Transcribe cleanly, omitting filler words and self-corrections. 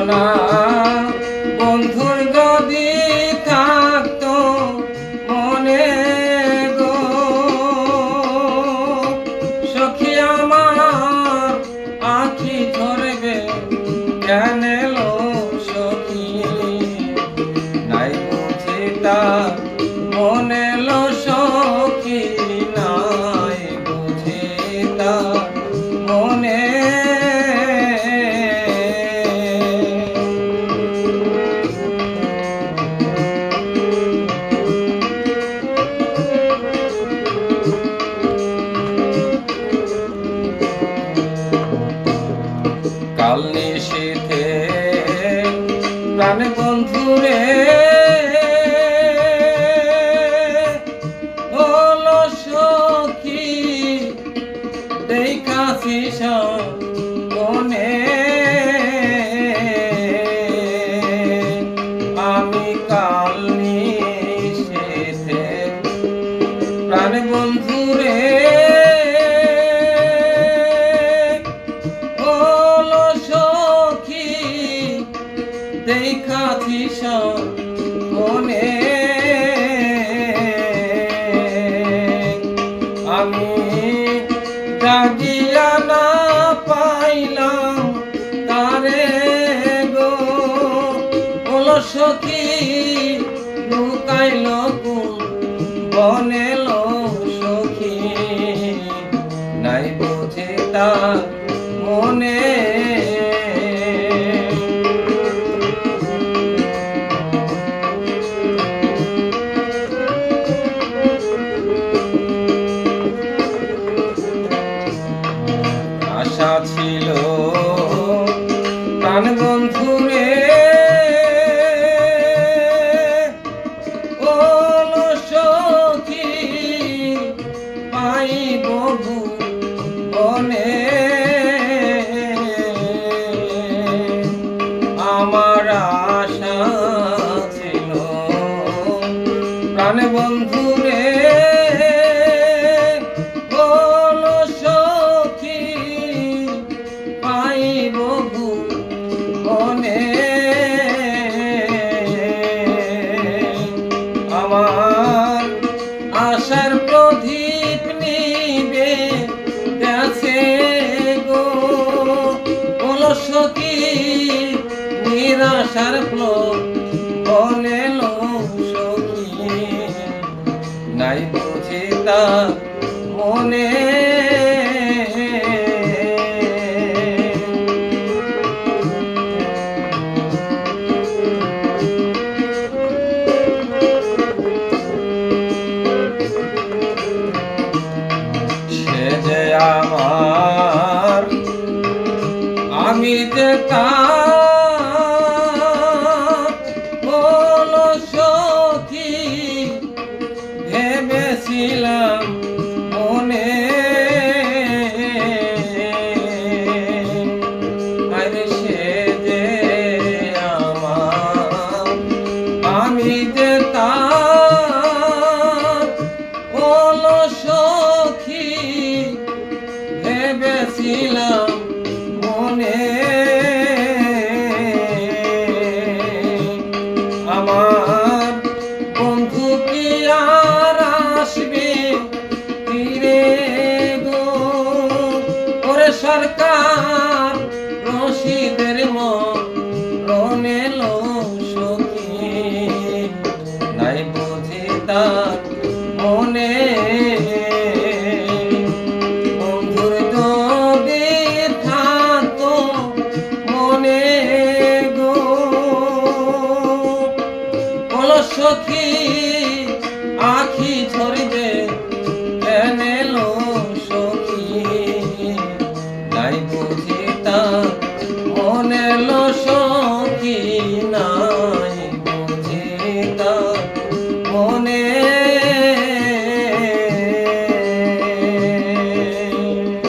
না বন্ধুর যদি থাকতো মনে গো সখী আমার আখি ঝরবে কেন এলো সখী নাই বুঝি তার মনে এলো সখী নাই বুঝি তার মনে কাল নিশীথে প্রাণ বন্ধুরে হলো সখী দেখাছি মনে আমি কাল নিশীথে প্রাণ বন্ধুরে দেখাছি মনে আমি জাগিয়া না পাইলাম তারে গো বলো সখী লুকাইল কোন বনেল সখী নাই বুঝে তার মনে আশা ছিল প্রাণ বন্ধুরে ওলো সখী পাইব বনে আমার আশা ছিল প্রাণ বন্ধুরে আমার আশার প্রদীপ নিবে গেছে গো বলো সখী নিরাশার বনেল সখী নাই বুঝি তার মনে আমার আমি যে তার বলো সখী ভেবেছিলাম মনে আরে সে যে আমার আমি যে তার বলো সখী ভেবেছিলাম মনে আমার বন্ধু কি আর আসবে ফিরে গো ওরে সরকার রশিদের মনেল সখী নাই বুঝি তার মনে সখী আখি ঝরে